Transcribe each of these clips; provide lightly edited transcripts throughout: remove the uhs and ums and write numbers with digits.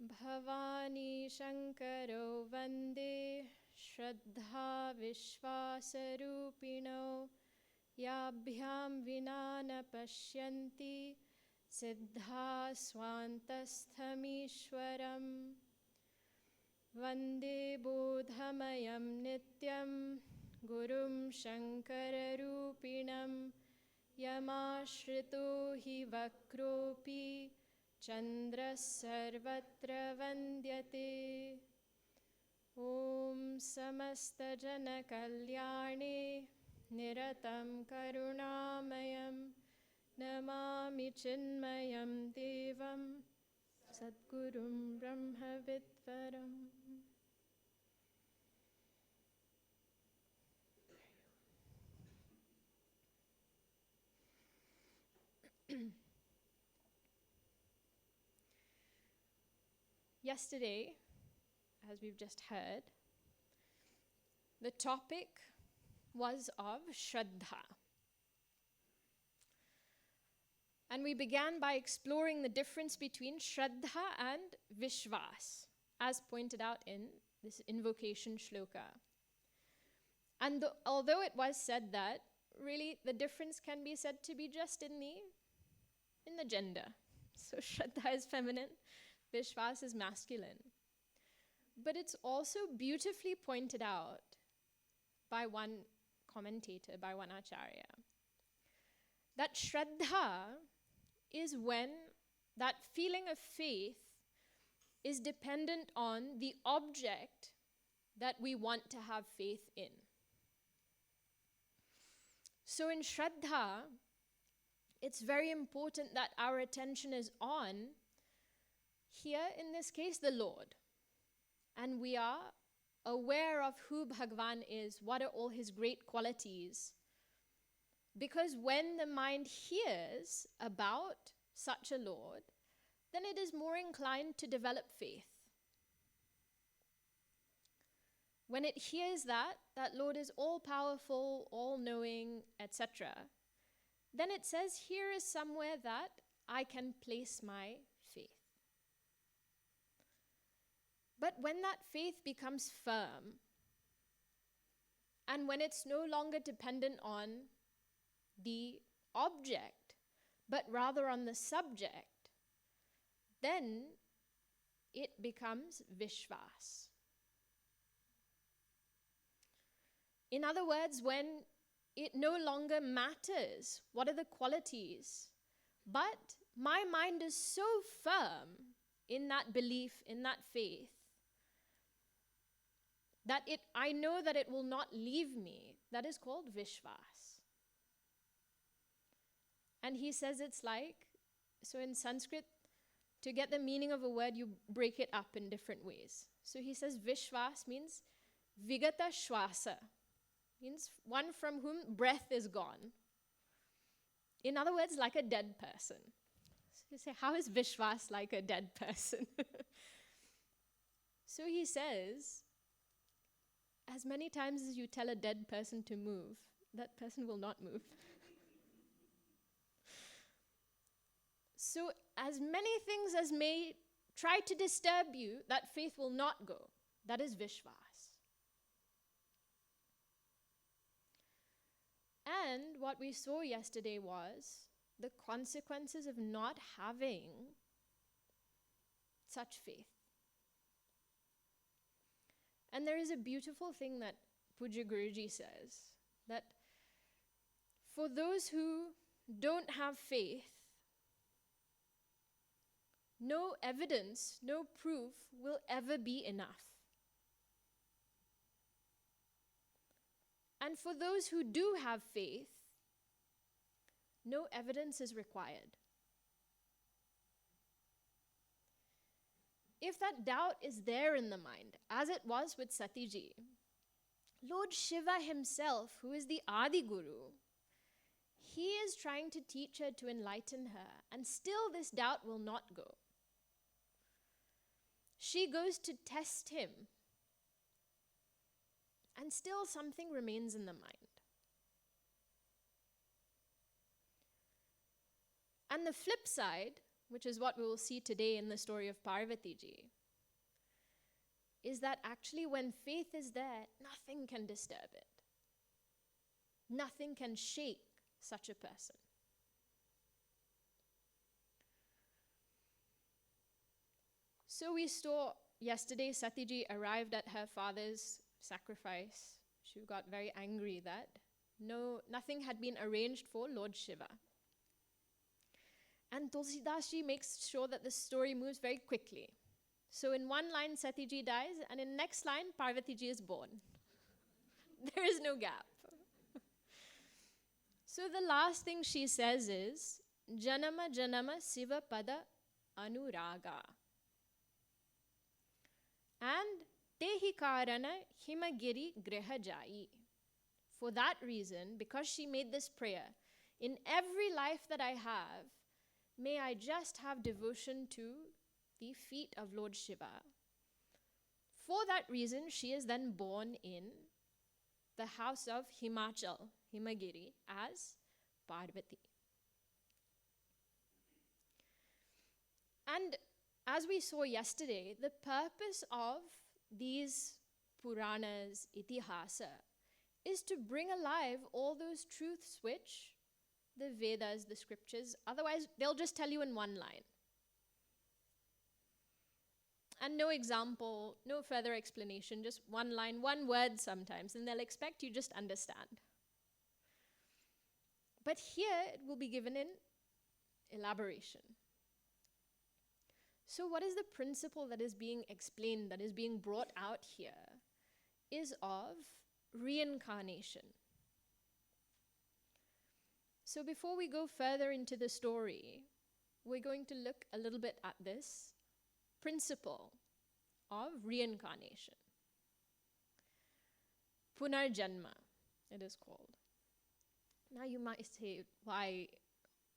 Bhavani Shankaro Vande Shraddha Vishwasarupino Yabhyam Vinana Pashyanti Siddha Swantasthamiswaram Vande Bodhamayam Nityam Gurum Shankararupinam Yamashrito hi vakropi Chandra sarvatra vandyate Om samasta jana kalyane Niratam karunamayam Namami chinmayam devam Sadgurum brahmavidvaram. Yesterday, as we've just heard, the topic was of Shraddha. And we began by exploring the difference between Shraddha and Vishwas, as pointed out in this invocation shloka. And although it was said that, really the difference can be said to be just in the gender. So Shraddha is feminine, Vishwas is masculine. But it's also beautifully pointed out by one commentator, by one acharya, that Shraddha is when that feeling of faith is dependent on the object that we want to have faith in. So in Shraddha, it's very important that our attention is on, here in this case, the Lord. And we are aware of who Bhagavan is, what are all his great qualities. Because when the mind hears about such a Lord, then it is more inclined to develop faith. When it hears that Lord is all-powerful, all-knowing, etc., then it says, here is somewhere that I can place my faith. But when that faith becomes firm, and when it's no longer dependent on the object, but rather on the subject, then it becomes Vishwas. In other words, when it no longer matters what are the qualities, but my mind is so firm in that belief, in that faith, that I know that it will not leave me. That is called Vishwas. And he says it's like, so in Sanskrit, to get the meaning of a word, you break it up in different ways. So he says Vishwas means Vigata Shwasa, means one from whom breath is gone. In other words, like a dead person. So you say, how is Vishwas like a dead person? So he says, as many times as you tell a dead person to move, that person will not move. So as many things as may try to disturb you, that faith will not go. That is Vishwas. And what we saw yesterday was the consequences of not having such faith. And there is a beautiful thing that Pujya Guruji says, that for those who don't have faith, no evidence, no proof will ever be enough. And for those who do have faith, no evidence is required. If that doubt is there in the mind, as it was with Satiji, Lord Shiva himself, who is the Adi Guru, he is trying to teach her, to enlighten her, and still this doubt will not go. She goes to test him, and still something remains in the mind. And the flip side, which is what we will see today in the story of Parvati ji, is that actually when faith is there, nothing can disturb it. Nothing can shake such a person. So we saw yesterday Sati ji arrived at her father's sacrifice. She got very angry that nothing had been arranged for Lord Shiva. And Tulasidasji makes sure that the story moves very quickly. So in one line, Sati ji dies, and in next line, Parvati ji is born. There is no gap. So the last thing she says is, Janama Janama Siva Pada Anuraga. And Tehi Karana Himagiri Griha Jai. For that reason, because she made this prayer, in every life that I have, may I just have devotion to the feet of Lord Shiva. For that reason, she is then born in the house of Himachal, Himagiri, as Parvati. And as we saw yesterday, the purpose of these Puranas, Itihasa, is to bring alive all those truths which the Vedas, the scriptures, otherwise they'll just tell you in one line. And no example, no further explanation, just one line, one word sometimes, and they'll expect you just understand. But here it will be given in elaboration. So what is the principle that is being explained, that is being brought out here, is of reincarnation. So before we go further into the story, we're going to look a little bit at this principle of reincarnation. Punarjanma, it is called. Now you might say, why,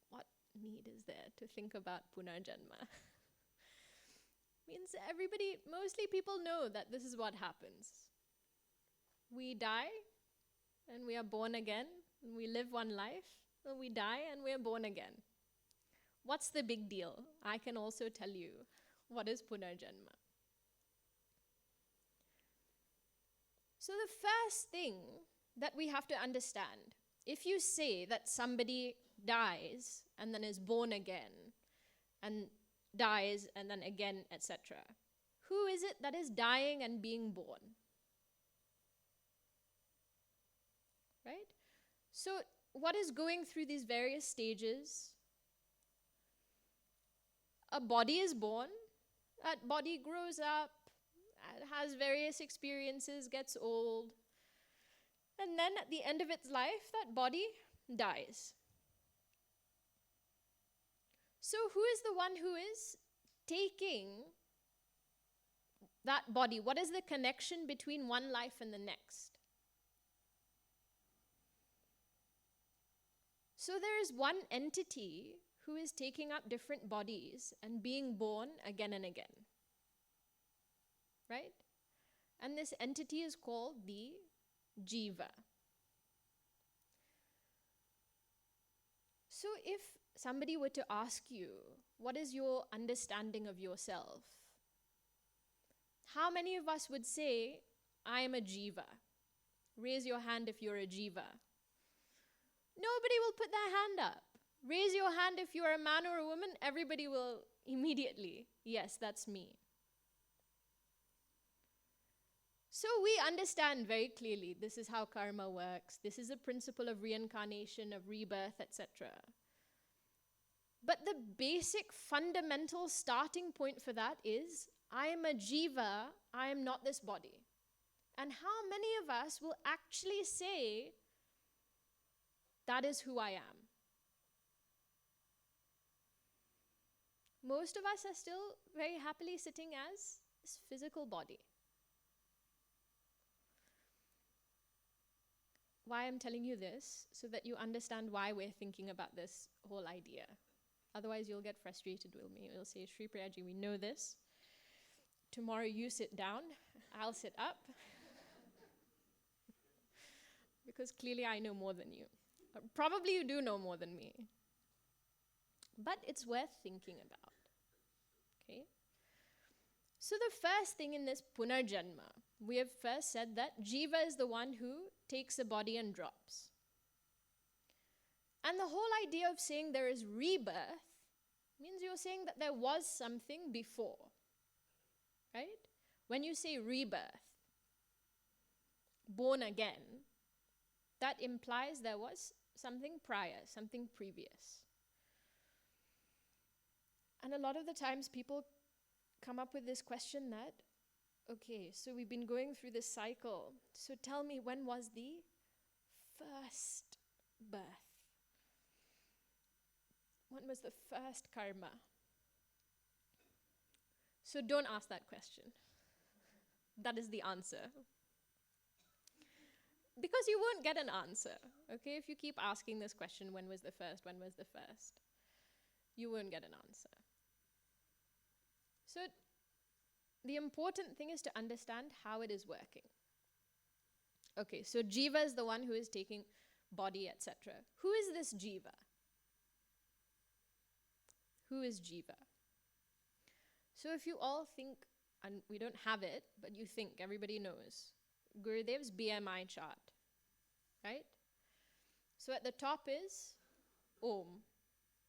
what need is there to think about Punarjanma? Means mostly people know that this is what happens. We die and we are born again, and we live one life, and we die and we are born again. What's the big deal? I can also tell you what is Punarjanma. So the first thing that we have to understand, if you say that somebody dies and then is born again, and dies and then again, etc., who is it that is dying and being born? Right? So what is going through these various stages? A body is born, that body grows up, has various experiences, gets old, and then at the end of its life, that body dies. So who is the one who is taking that body? What is the connection between one life and the next? So there is one entity who is taking up different bodies and being born again and again. Right? And this entity is called the Jiva. So if somebody were to ask you, what is your understanding of yourself? How many of us would say, I am a Jiva? Raise your hand if you're a Jiva. Nobody will put their hand up. Raise your hand if you're a man or a woman. Everybody will immediately, yes, that's me. So we understand very clearly this is how karma works. This is a principle of reincarnation, of rebirth, etc. But the basic fundamental starting point for that is, I am a Jiva, I am not this body. And how many of us will actually say, that is who I am? Most of us are still very happily sitting as this physical body. Why I'm telling you this, so that you understand why we're thinking about this whole idea. Otherwise you'll get frustrated with me. You'll say, Shripriya ji, we know this. Tomorrow you sit down, I'll sit up. Because clearly I know more than you. Probably you do know more than me. But it's worth thinking about. Okay? So the first thing in this punarjanma, we have first said that Jiva is the one who takes the body and drops. And the whole idea of saying there is rebirth means you're saying that there was something before. Right? When you say rebirth, born again, that implies there was something prior, something previous. And a lot of the times people come up with this question that, okay, so we've been going through this cycle. So tell me, when was the first birth? When was the first karma? So don't ask that question. That is the answer. Because you won't get an answer, okay? If you keep asking this question, when was the first, you won't get an answer. So the important thing is to understand how it is working. Okay, so Jiva is the one who is taking body, etc. Who is this Jiva? Who is Jiva? So if you all think, and we don't have it, but you think, everybody knows, Gurudev's BMI chart, right? So at the top is Om,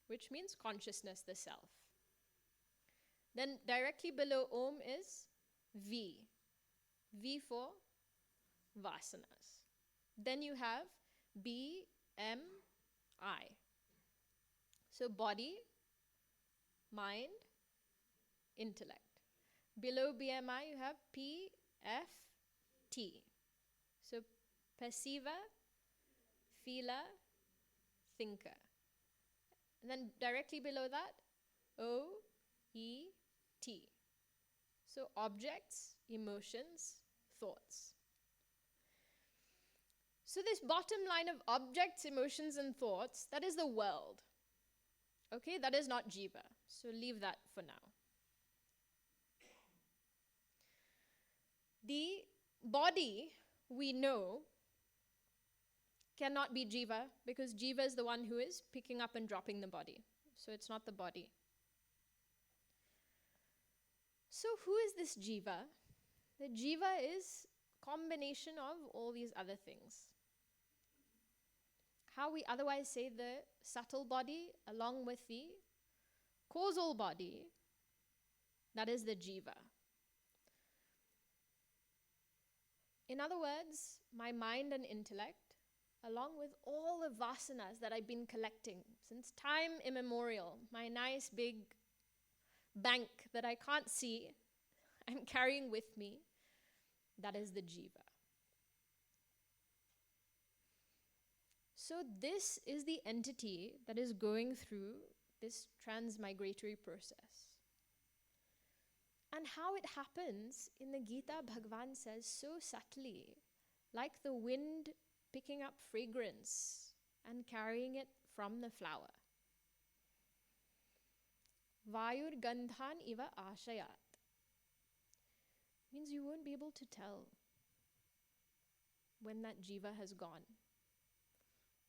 which means consciousness, the self. Then directly below Om is V. V for vasanas. Then you have B, M, I. So body, mind, intellect. Below BMI you have P, F, T. So perceiver, feeler, thinker. And then directly below that, O, E, T. So objects, emotions, thoughts. So this bottom line of objects, emotions, and thoughts, that is the world. Okay, that is not Jiva. So leave that for now. The body, we know, cannot be Jiva because Jiva is the one who is picking up and dropping the body. So it's not the body. So who is this Jiva? The Jiva is combination of all these other things. How we otherwise say the subtle body along with the causal body, that is the Jiva. In other words, my mind and intellect, along with all the vasanas that I've been collecting since time immemorial, my nice big bank that I can't see, I'm carrying with me, that is the Jiva. So this is the entity that is going through this transmigratory process. And how it happens, in the Gita, Bhagavan says so subtly, like the wind picking up fragrance and carrying it from the flower. Vayur gandhan iva ashayat. Means you won't be able to tell when that Jiva has gone.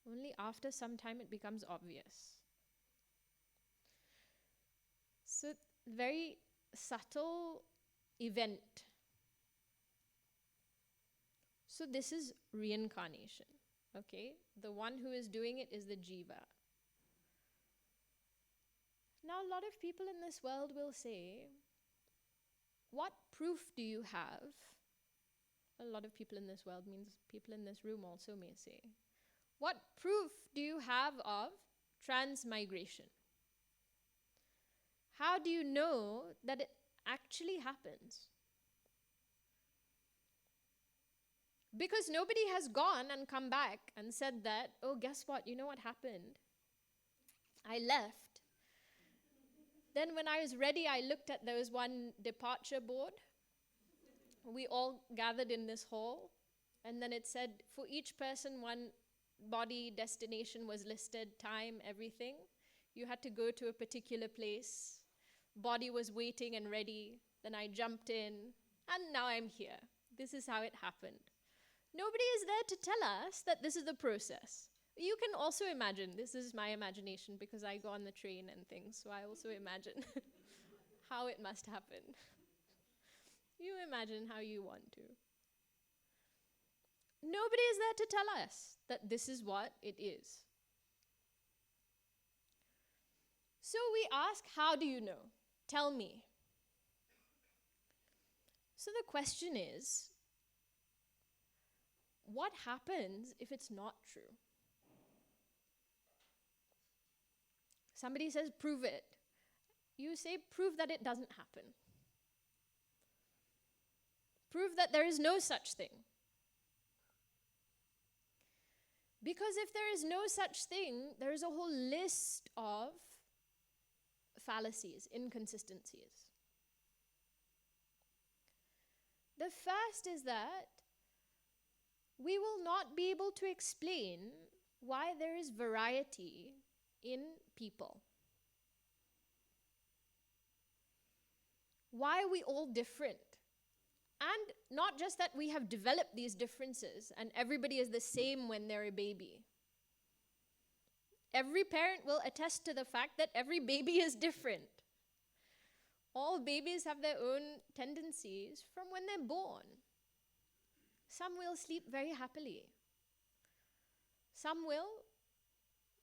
Only after some time it becomes obvious. So, very subtle event. So this is reincarnation, okay? The one who is doing it is the Jiva. Now a lot of people in this world will say, what proof do you have? A lot of people in this world means people in this room also may say, what proof do you have of transmigration? How do you know that it actually happens? Because nobody has gone and come back and said that, oh, guess what? You know what happened? I left. Then when I was ready, I looked at, there was one departure board. We all gathered in this hall. And then it said, for each person, one body, destination was listed, time, everything. You had to go to a particular place. Body was waiting and ready. Then I jumped in. And now I'm here. This is how it happened. Nobody is there to tell us that this is the process. You can also imagine, this is my imagination because I go on the train and things, so I also imagine how it must happen. You imagine how you want to. Nobody is there to tell us that this is what it is. So we ask, how do you know? Tell me. So the question is, what happens if it's not true? Somebody says, prove it. You say, prove that it doesn't happen. Prove that there is no such thing. Because if there is no such thing, there is a whole list of fallacies, inconsistencies. The first is that we will not be able to explain why there is variety in people. Why are we all different? And not just that we have developed these differences and everybody is the same when they're a baby. Every parent will attest to the fact that every baby is different. All babies have their own tendencies from when they're born. Some will sleep very happily. Some will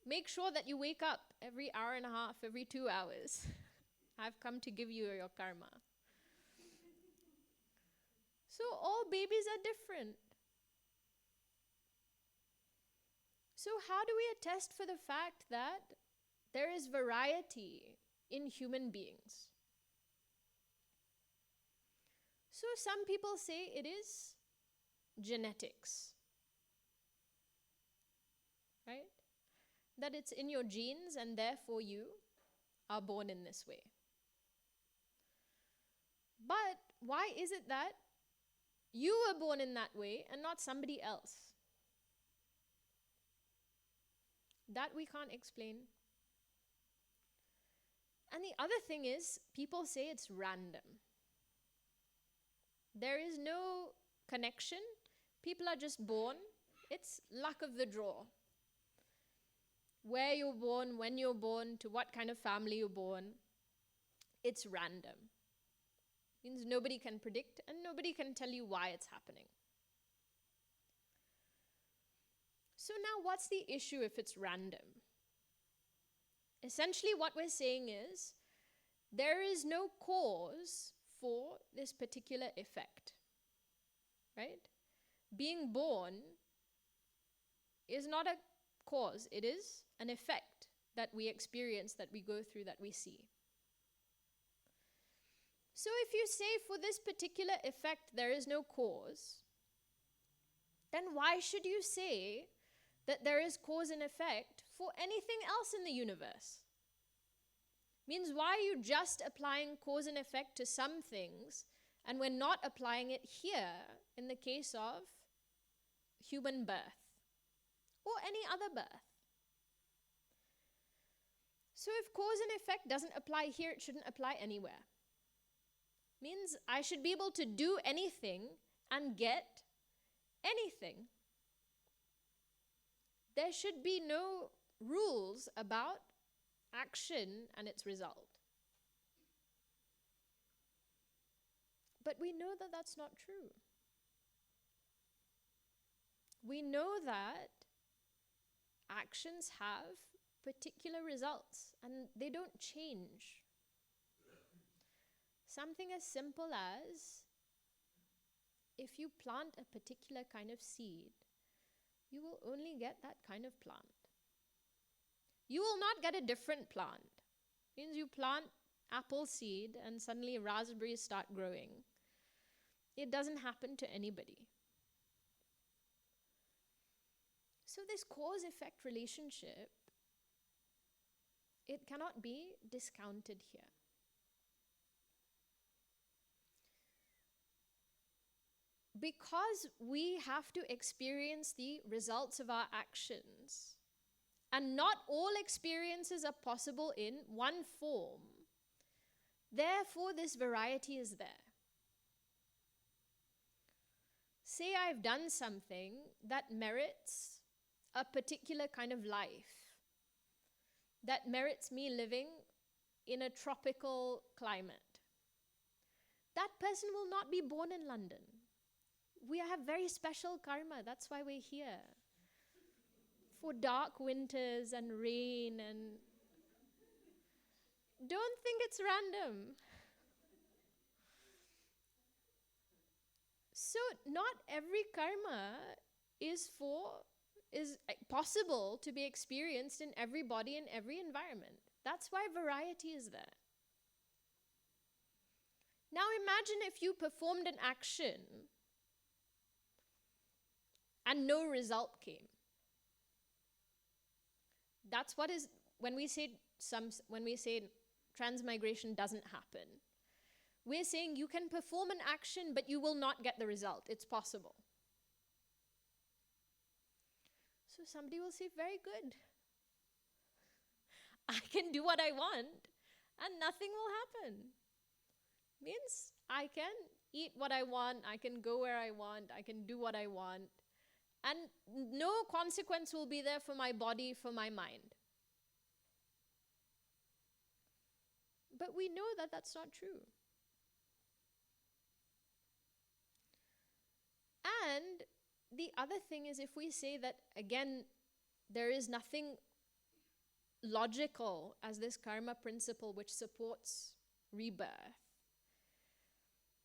make sure that you wake up every hour and a half, every 2 hours. I've come to give you your karma. So all babies are different. So how do we attest for the fact that there is variety in human beings? So some people say it is genetics, right? That it's in your genes and therefore you are born in this way. But why is it that you were born in that way and not somebody else? That we can't explain. And the other thing is, people say it's random. There is no connection. People are just born. It's luck of the draw. Where you're born, when you're born, to what kind of family you're born, it's random. Means nobody can predict and nobody can tell you why it's happening. So now what's the issue if it's random? Essentially what we're saying is, there is no cause for this particular effect, right? Being born is not a cause, it is an effect that we experience, that we go through, that we see. So if you say for this particular effect there is no cause, then why should you say that there is cause and effect for anything else in the universe? Means why are you just applying cause and effect to some things and we're not applying it here in the case of human birth or any other birth? So if cause and effect doesn't apply here, it shouldn't apply anywhere. Means I should be able to do anything and get anything. There should be no rules about action and its result. But we know that that's not true. We know that actions have particular results and they don't change. Something as simple as, if you plant a particular kind of seed, you will only get that kind of plant. You will not get a different plant. Means you plant apple seed and suddenly raspberries start growing. It doesn't happen to anybody. So this cause-effect relationship, it cannot be discounted here. Because we have to experience the results of our actions, and not all experiences are possible in one form, therefore this variety is there. Say I've done something that merits a particular kind of life that merits me living in a tropical climate, that person will not be born in London. We have very special karma. That's why we're here. For dark winters and rain, and don't think it's random. So not every karma is possible to be experienced in every body and every environment. That's why variety is there. Now imagine if you performed an action and no result came. That's what is when we say transmigration doesn't happen. We're saying you can perform an action, but you will not get the result. It's possible. So somebody will say, very good. I can do what I want and nothing will happen. Means I can eat what I want, I can go where I want, I can do what I want, and no consequence will be there for my body, for my mind. But we know that that's not true. And the other thing is, if we say that, again, there is nothing logical as this karma principle which supports rebirth,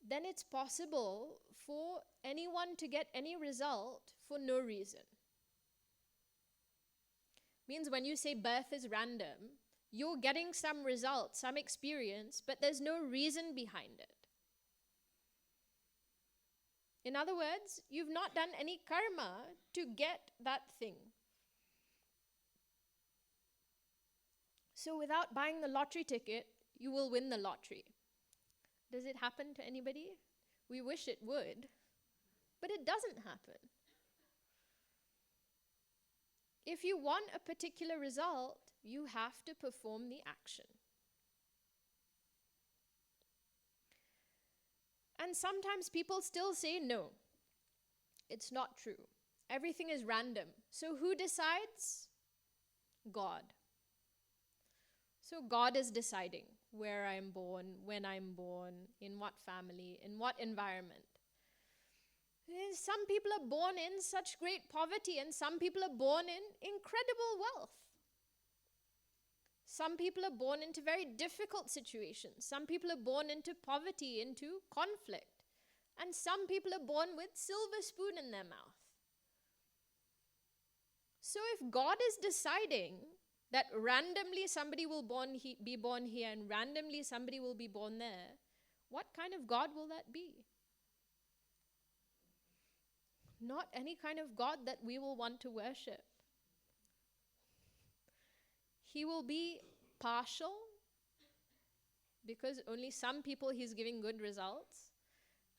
then it's possible for anyone to get any result for no reason. Means when you say birth is random, you're getting some result, some experience, but there's no reason behind it. In other words, you've not done any karma to get that thing. So without buying the lottery ticket, you will win the lottery. Does it happen to anybody? We wish it would, but it doesn't happen. If you want a particular result, you have to perform the action. And sometimes people still say, no, it's not true. Everything is random. So who decides? God. So God is deciding where I'm born, when I'm born, in what family, in what environment. Some people are born in such great poverty, and some people are born in incredible wealth. Some people are born into very difficult situations. Some people are born into poverty, into conflict. And some people are born with silver spoon in their mouth. So if God is deciding that randomly somebody will be born here and randomly somebody will be born there, what kind of God will that be? Not any kind of God that we will want to worship. He will be partial, because only some people he's giving good results.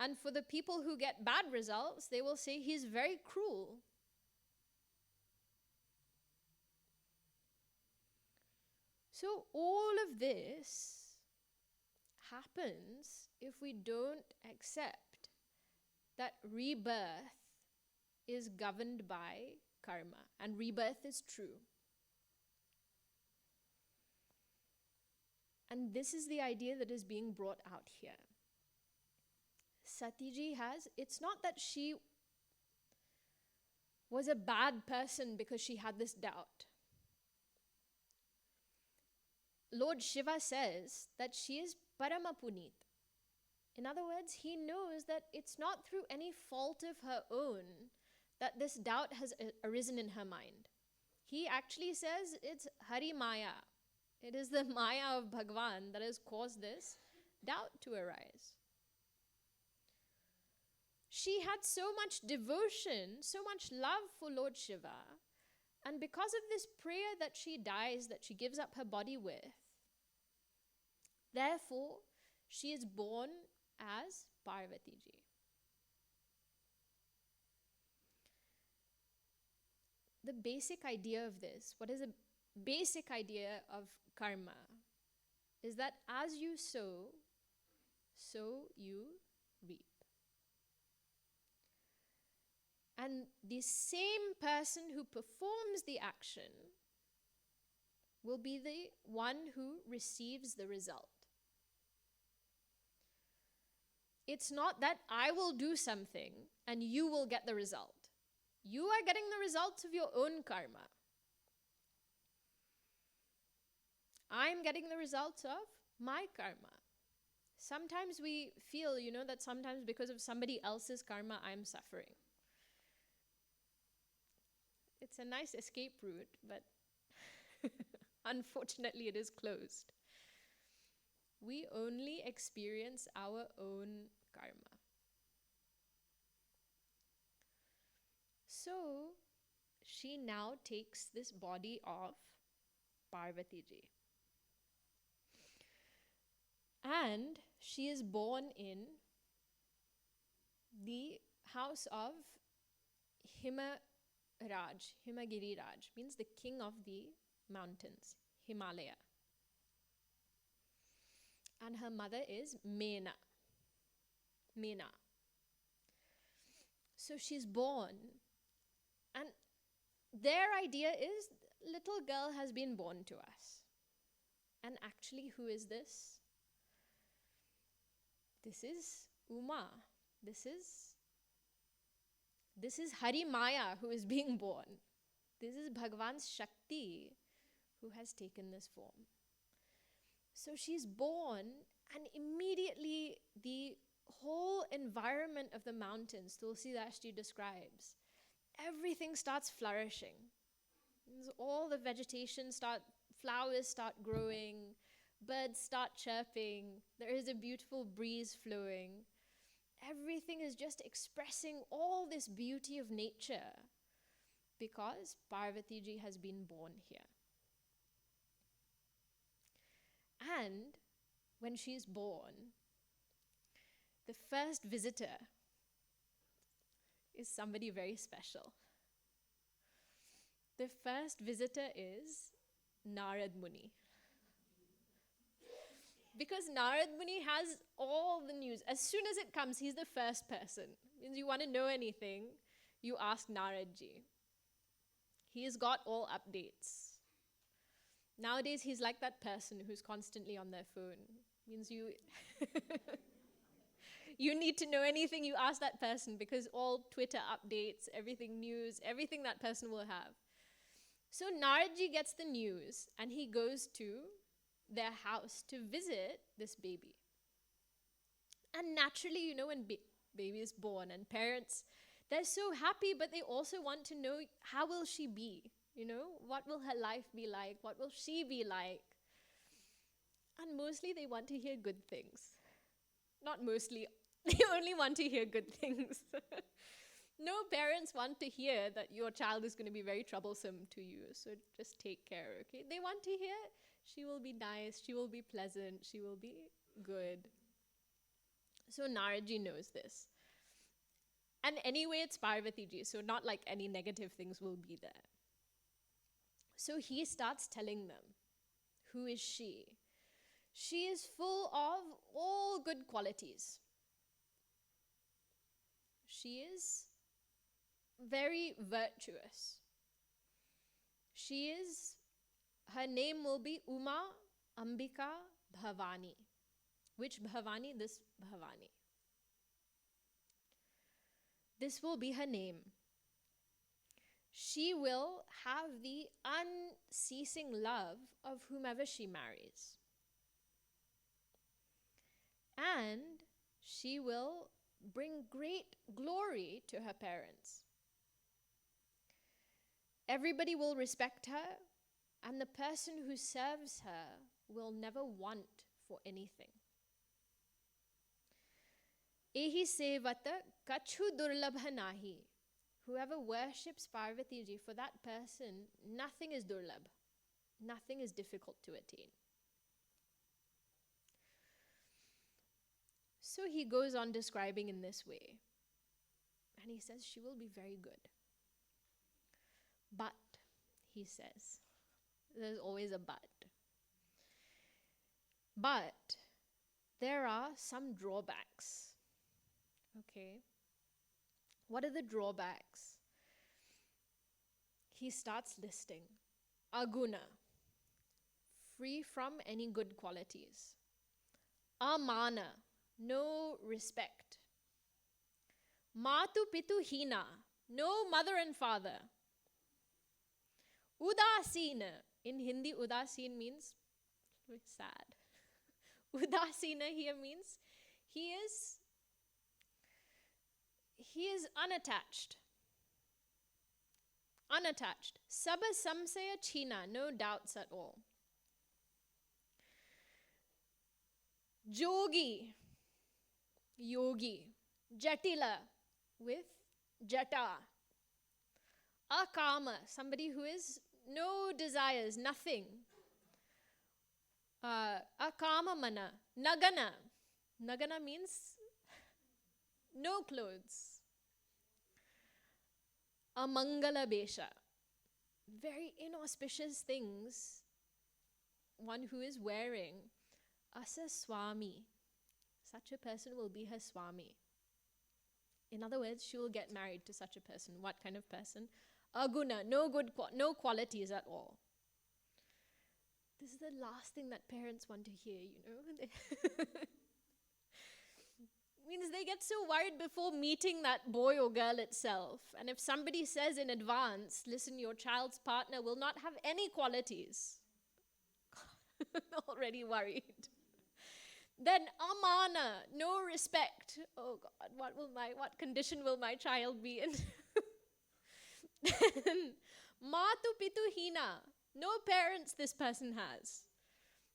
And for the people who get bad results, they will say he's very cruel. So all of this happens if we don't accept that rebirth is governed by karma, and rebirth is true. And this is the idea that is being brought out here. Satiji it's not that she was a bad person because she had this doubt. Lord Shiva says that she is Paramapunit. In other words, he knows that it's not through any fault of her own that this doubt has arisen in her mind. He actually says it's Hari Maya. It is the Maya of Bhagavan that has caused this doubt to arise. She had so much devotion, so much love for Lord Shiva, and because of this prayer that she dies, that she gives up her body with, therefore, she is born as Parvati Ji. The basic idea of this, what is the basic idea of karma, is that as you sow, so you reap. And the same person who performs the action will be the one who receives the result. It's not that I will do something and you will get the result. You are getting the results of your own karma. I'm getting the results of my karma. Sometimes we feel, that sometimes because of somebody else's karma, I'm suffering. It's a nice escape route, but unfortunately it is closed. We only experience our own karma. So, she now takes this body of Parvati ji. And she is born in the house of Himagiri Raj, means the king of the mountains, Himalaya. And her mother is Mena. So she's born, and their idea is, little girl has been born to us. And actually, who is this? This is Uma. This is Hari Maya who is being born. This is Bhagwan's Shakti who has taken this form. So she's born, and immediately the whole environment of the mountains, Tulasidasji describes, everything starts flourishing. All the vegetation flowers start growing, birds start chirping, there is a beautiful breeze flowing. Everything is just expressing all this beauty of nature because Parvati ji has been born here. And when she's born, the first visitor is somebody very special. The first visitor is Narad Muni. Because Narad Muni has all the news. As soon as it comes, he's the first person. Means you want to know anything, you ask Narad ji. He's got all updates. Nowadays, he's like that person who's constantly on their phone. Means you you need to know anything, you ask that person, because all Twitter updates, everything news, everything that person will have. So Naradji gets the news and he goes to their house to visit this baby. And naturally, when baby is born and parents, they're so happy, but they also want to know, how will she be? What will her life be like? What will she be like? And mostly they want to hear good things. Not mostly, they only want to hear good things. No parents want to hear that your child is going to be very troublesome to you, so just take care, okay? They want to hear she will be nice, she will be pleasant, she will be good. So Naradji knows this. And anyway, it's Parvati ji, so not like any negative things will be there. So he starts telling them, who is she? She is full of all good qualities. She is very virtuous. Her name will be Uma Ambika Bhavani. Which Bhavani? This Bhavani. This will be her name. She will have the unceasing love of whomever she marries. And she will bring great glory to her parents. Everybody will respect her, and the person who serves her will never want for anything. Ehi sevata kachu durlabha nahi. Whoever worships Parvati ji, for that person, nothing is durlabh. Nothing is difficult to attain. So he goes on describing in this way. And he says she will be very good. But, he says, there's always a but. But there are some drawbacks. Okay? What are the drawbacks? He starts listing. Aguna, free from any good qualities. Amana, no respect. Matu pitu hina, no mother and father. Udasina, in Hindi, udasin means sad. Udasina here means he is unattached. Unattached. Sabha samsaya china, no doubts at all. Jogi, yogi. Jatila, with jata. Akama, somebody who is no desires, nothing. Akamamana, nagana. Nagana means no clothes. Amangala besha, very inauspicious things one who is wearing. Asa swami, such a person will be her swami. In other words, she will get married to such a person. What kind of person? Aguna, no qualities at all. This is the last thing that parents want to hear, you know. Means they get so worried before meeting that boy or girl itself. And if somebody says in advance, listen, your child's partner will not have any qualities. Already worried. Then amana, no respect. Oh God, what condition will my child be in? Then matu pitu hina, no parents this person has.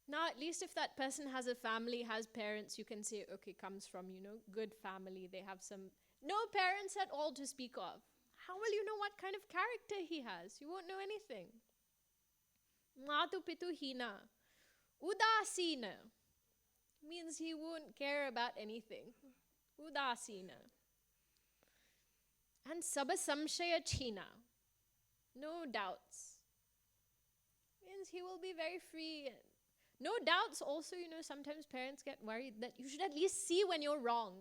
Now, at least if that person has a family, has parents, you can say, okay, comes from, you know, good family. They have some, no parents at all to speak of. How will you know what kind of character he has? You won't know anything. Matu pitu hina. Udasina means he won't care about anything. Udasina. And sabha samshaya china. No doubts. Means he will be very free. No doubts also, you know, sometimes parents get worried that you should at least see when you're wrong.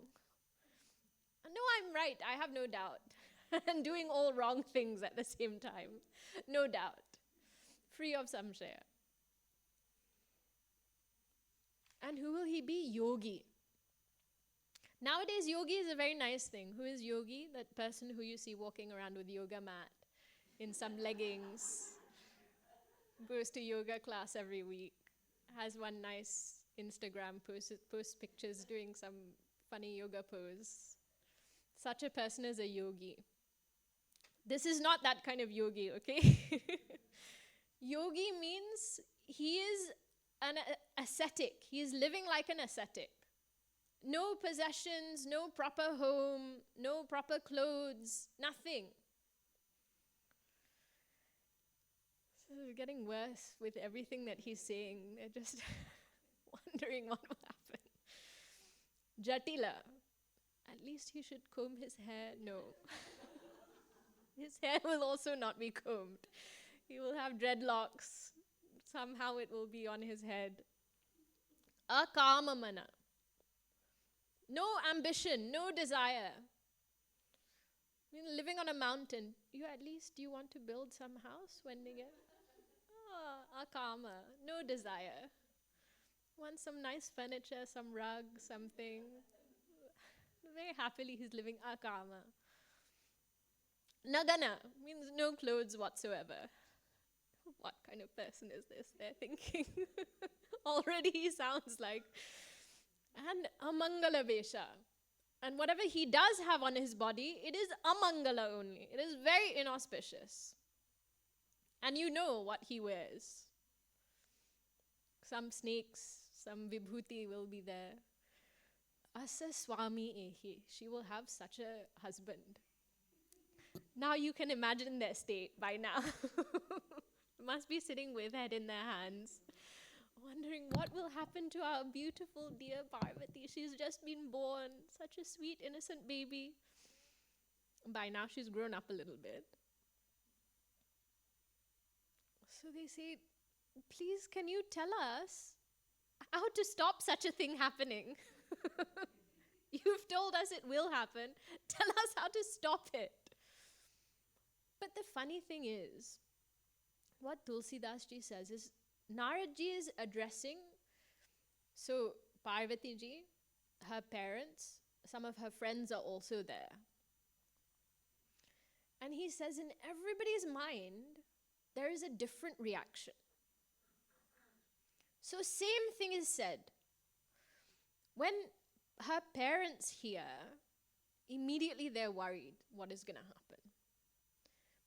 No, I'm right, I have no doubt. And doing all wrong things at the same time. No doubt. Free of samshaya. And who will he be? Yogi. Nowadays, yogi is a very nice thing. Who is yogi? That person who you see walking around with yoga mat in some leggings, goes to yoga class every week, has one nice Instagram post pictures doing some funny yoga pose. Such a person is a yogi. This is not that kind of yogi, okay? Yogi means he is an ascetic. He is living like an ascetic. No possessions, no proper home, no proper clothes, nothing. So it's getting worse with everything that he's saying. They're just wondering what will happen. Jatila. At least he should comb his hair. No. His hair will also not be combed. He will have dreadlocks. Somehow it will be on his head. Akamamana. No ambition, no desire. I mean, living on a mountain. You want to build some house when they get... akama, no desire. Want some nice furniture, some rug, something. Very happily he's living akama. Nagana means no clothes whatsoever. What kind of person is this? They're thinking. Already he sounds like. And amangala vesha. And whatever he does have on his body, it is amangala only. It is very inauspicious. And you know what he wears. Some snakes, some vibhuti will be there. Asa swami ehi. She will have such a husband. Now you can imagine their state by now. Must be sitting with head in their hands, wondering what will happen to our beautiful dear Parvati. She's just been born, such a sweet, innocent baby. By now she's grown up a little bit. So they say, please can you tell us how to stop such a thing happening? You You've told us it will happen. Tell us how to stop it. But the funny thing is, what Tulasidasji says is, Naradji is addressing, so Parvati ji, her parents, some of her friends are also there. And he says in everybody's mind, there is a different reaction. So same thing is said. When her parents hear, immediately they're worried what is going to happen.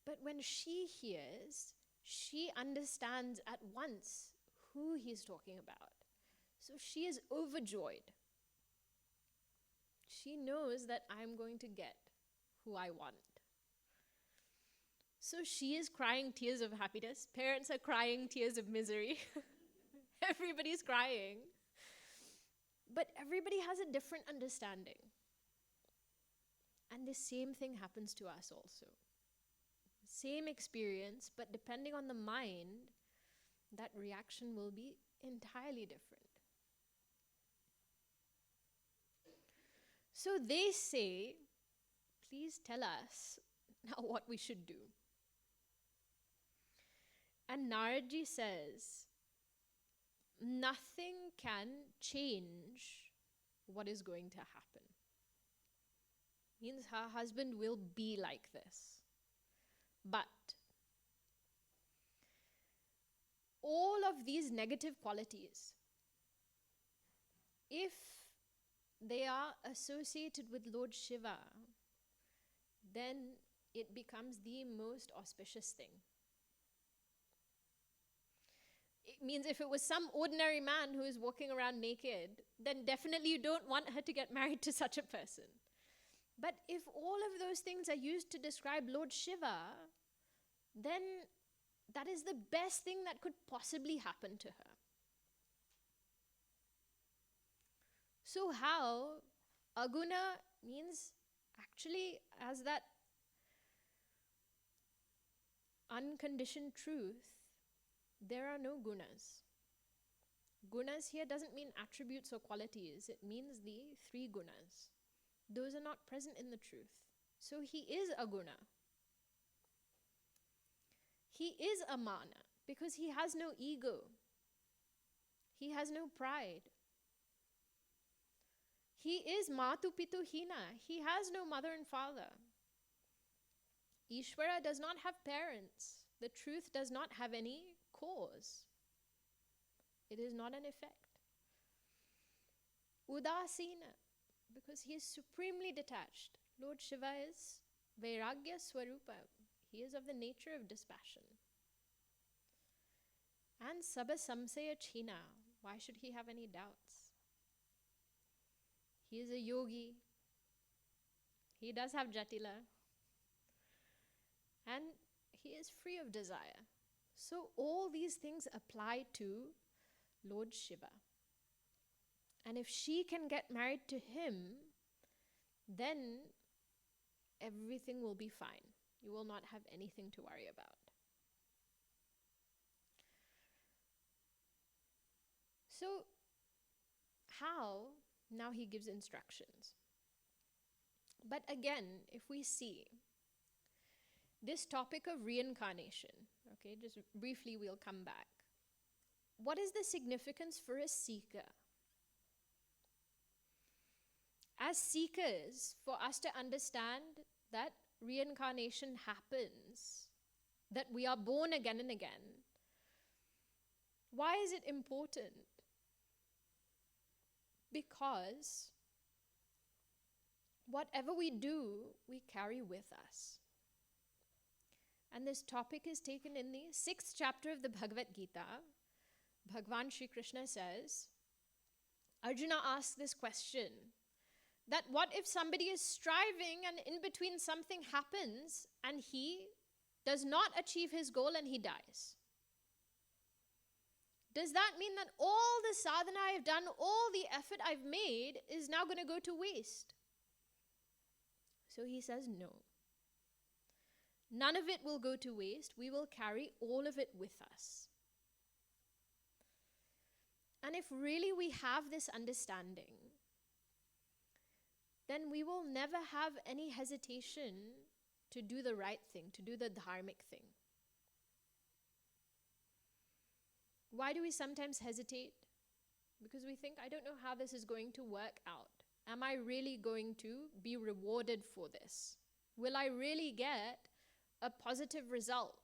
But when she hears, she understands at once who he's talking about. So she is overjoyed. She knows that I'm going to get who I want. So she is crying tears of happiness. Parents are crying tears of misery. Everybody's crying. But everybody has a different understanding. And the same thing happens to us also. Same experience, but depending on the mind, that reaction will be entirely different. So they say, please tell us now what we should do. And Naradji says, nothing can change what is going to happen. Means her husband will be like this. But all of these negative qualities, if they are associated with Lord Shiva, then it becomes the most auspicious thing. It means if it was some ordinary man who is walking around naked, then definitely you don't want her to get married to such a person. But if all of those things are used to describe Lord Shiva, then that is the best thing that could possibly happen to her. So how aguna means actually as that unconditioned truth, there are no gunas. Gunas here doesn't mean attributes or qualities. It means the three gunas. Those are not present in the truth. So he is a guna. He is a mana because he has no ego. He has no pride. He is matu pitu hina. He has no mother and father. Ishvara does not have parents. The truth does not have any cause. It is not an effect. Udasina, because he is supremely detached. Lord Shiva is Vairagya Swarupa. He is of the nature of dispassion. And Sabha Samsaya Chhina. Why should he have any doubts? He is a yogi. He does have Jatila. And he is free of desire. So all these things apply to Lord Shiva. And if she can get married to him, then everything will be fine. You will not have anything to worry about. So how? Now he gives instructions. But again, if we see this topic of reincarnation, okay, just briefly we'll come back. What is the significance for a seeker? As seekers, for us to understand that reincarnation happens, that we are born again and again, why is it important? Because whatever we do, we carry with us. And this topic is taken in the 6th chapter of the Bhagavad Gita. Bhagavan Shri Krishna says, Arjuna asks this question, that what if somebody is striving and in between something happens and he does not achieve his goal and he dies? Does that mean that all the sadhana I've done, all the effort I've made is now going to go to waste? So he says no. None of it will go to waste. We will carry all of it with us. And if really we have this understanding then we will never have any hesitation to do the right thing, to do the dharmic thing. Why do we sometimes hesitate? Because we think, I don't know how this is going to work out. Am I really going to be rewarded for this? Will I really get a positive result?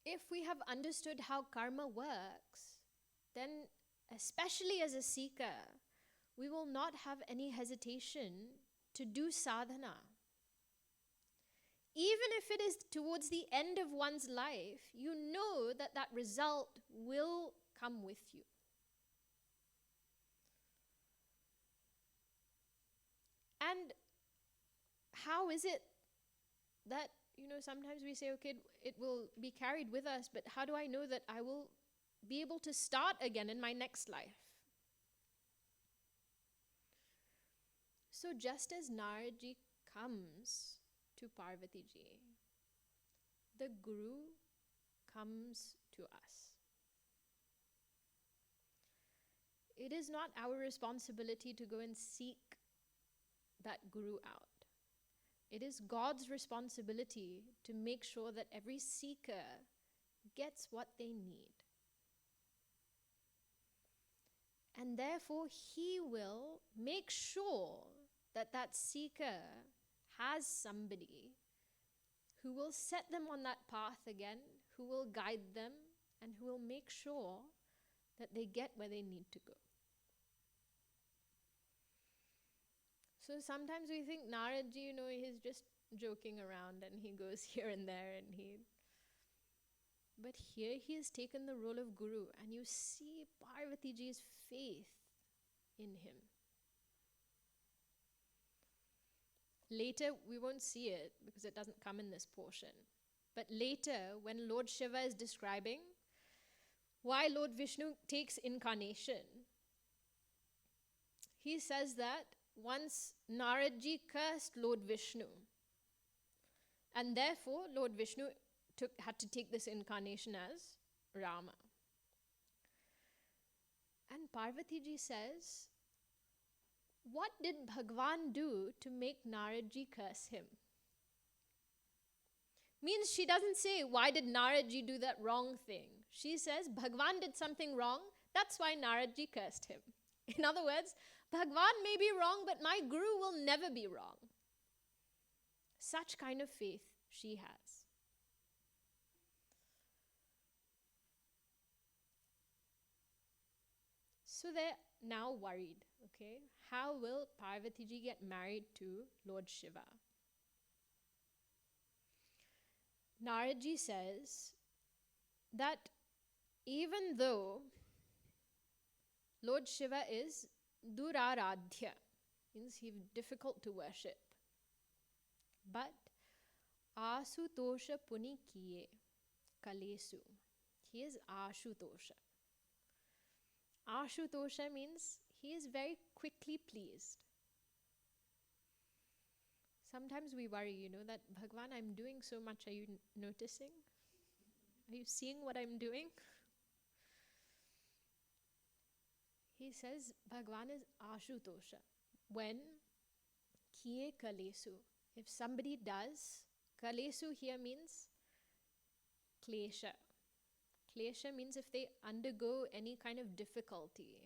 If we have understood how karma works, then especially as a seeker, we will not have any hesitation to do sadhana. Even if it is towards the end of one's life, you know that that result will come with you. And how is it that, sometimes we say, okay, it will be carried with us, but how do I know that I will be able to start again in my next life? So just as Naradji comes to Parvati Ji, the Guru comes to us. It is not our responsibility to go and seek that Guru out. It is God's responsibility to make sure that every seeker gets what they need. And therefore, He will make sure that that seeker has somebody who will set them on that path again, who will guide them, and who will make sure that they get where they need to go. So sometimes we think Naradji, he's just joking around and he goes here and there but here he has taken the role of Guru, and you see Parvati Ji's faith in him. Later, we won't see it because it doesn't come in this portion. But later, when Lord Shiva is describing why Lord Vishnu takes incarnation, he says that once Naradji cursed Lord Vishnu, and therefore Lord Vishnu had to take this incarnation as Rama. And Parvati Ji says, what did Bhagwan do to make Naradji curse him? Means she doesn't say, why did Naradji do that wrong thing? She says, Bhagwan did something wrong, that's why Naradji cursed him. In other words, Bhagwan may be wrong, but my Guru will never be wrong. Such kind of faith she has. So they're now worried, okay? How will Parvati Ji get married to Lord Shiva? Naradji says that even though Lord Shiva is duraradhya, means he's difficult to worship, but asutosha puni kiye kalesu, he is Ashutosha. Ashutosha means he is very quickly pleased. Sometimes we worry, that Bhagwan, I'm doing so much. Are you noticing? Are you seeing what I'm doing? He says Bhagwan is Ashutosha. When kiye kalesu, if somebody does, kalesu here means klesha. Klesha means if they undergo any kind of difficulty.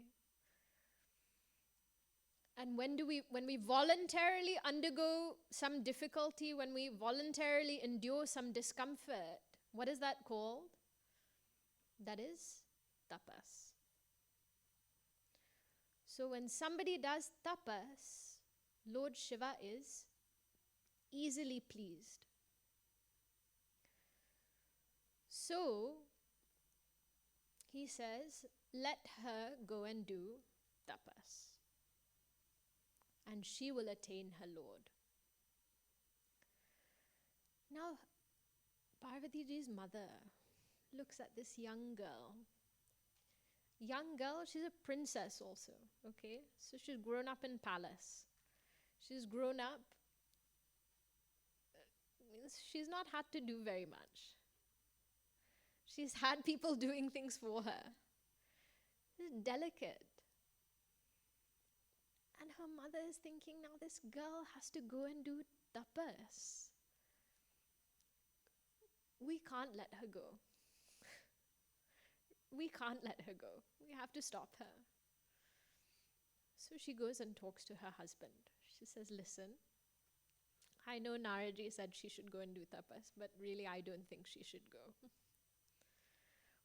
And when we voluntarily undergo some difficulty, when we voluntarily endure some discomfort, what is that called? That is tapas. So when somebody does tapas, Lord Shiva is easily pleased. So he says, let her go and do tapas, and she will attain her Lord. Now, Parvati Ji's mother looks at this young girl. Young girl, she's a princess also, okay? So she's grown up in palace. She's grown up, she's not had to do very much. She's had people doing things for her. She's delicate. And her mother is thinking, now this girl has to go and do tapas. We can't let her go. We can't let her go. We have to stop her. So she goes and talks to her husband. She says, listen, I know Naraji said she should go and do tapas, but really I don't think she should go.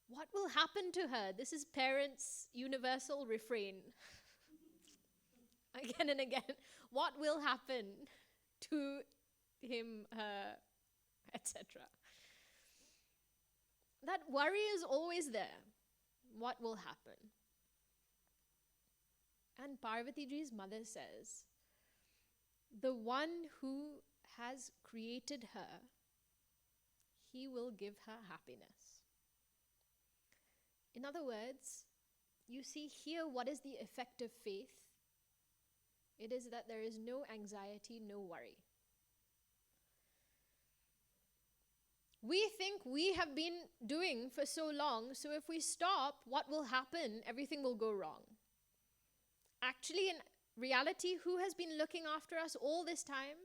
What will happen to her? This is parents' universal refrain. Again and again. What will happen to him, her, etc.? That worry is always there. What will happen? And Parvatiji's mother says, the one who has created her, he will give her happiness. In other words, you see here what is the effect of faith? It is that there is no anxiety, no worry. We think we have been doing for so long, so if we stop, what will happen? Everything will go wrong. Actually, in reality, who has been looking after us all this time?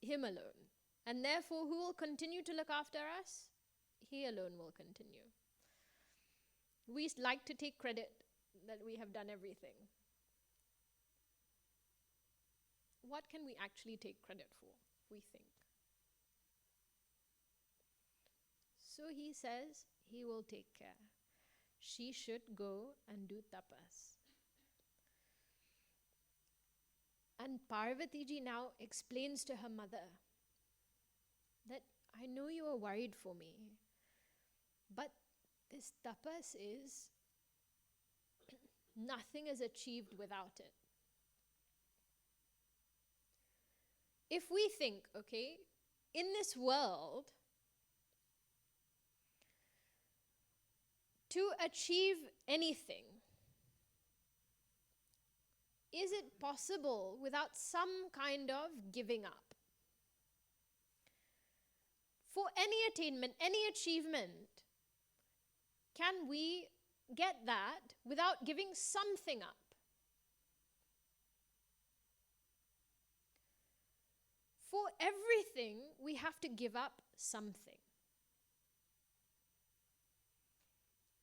Him alone. And therefore, who will continue to look after us? He alone will continue. We like to take credit that we have done everything. What can we actually take credit for, we think? So he says he will take care. She should go and do tapas. And Parvatiji now explains to her mother that I know you are worried for me, but this tapas is, nothing is achieved without it. If we think, okay, in this world, to achieve anything, is it possible without some kind of giving up? For any attainment, any achievement, can we get that without giving something up? For everything, we have to give up something.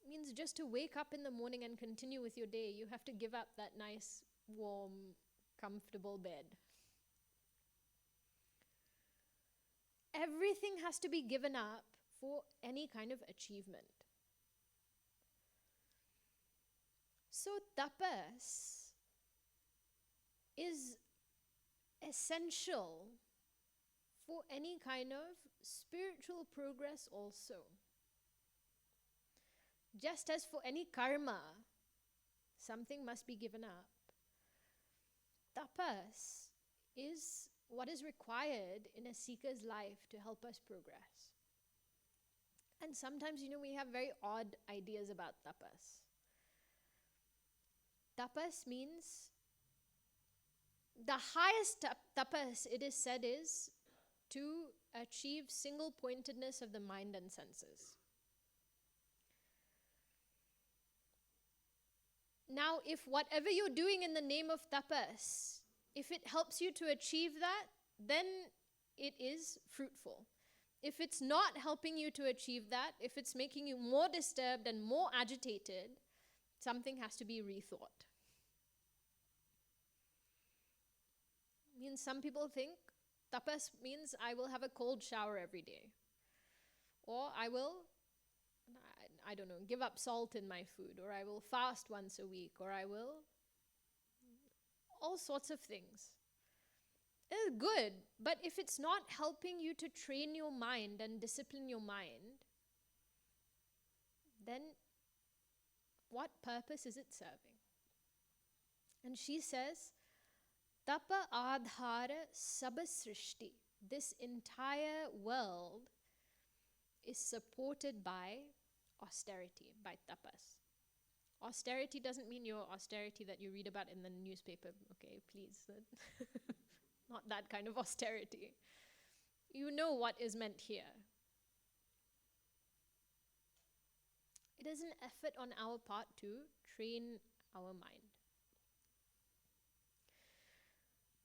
Means just to wake up in the morning and continue with your day, you have to give up that nice, warm, comfortable bed. Everything has to be given up for any kind of achievement. So tapas is essential for any kind of spiritual progress also. Just as for any karma, something must be given up. Tapas is what is required in a seeker's life to help us progress. And sometimes, we have very odd ideas about tapas. Tapas means, the highest tapas, it is said, is to achieve single-pointedness of the mind and senses. Now, if whatever you're doing in the name of tapas, if it helps you to achieve that, then it is fruitful. If it's not helping you to achieve that, if it's making you more disturbed and more agitated, something has to be rethought. Means some people think tapas means I will have a cold shower every day. Or I will, I don't know, give up salt in my food, or I will fast once a week, or I will, all sorts of things. It's good, but if it's not helping you to train your mind and discipline your mind, then what purpose is it serving? And she says, Tapa adhara sabasrishti. This entire world is supported by austerity, by tapas. Austerity doesn't mean your austerity that you read about in the newspaper. Okay, please. Not that kind of austerity. You know what is meant here. It is an effort on our part to train our mind.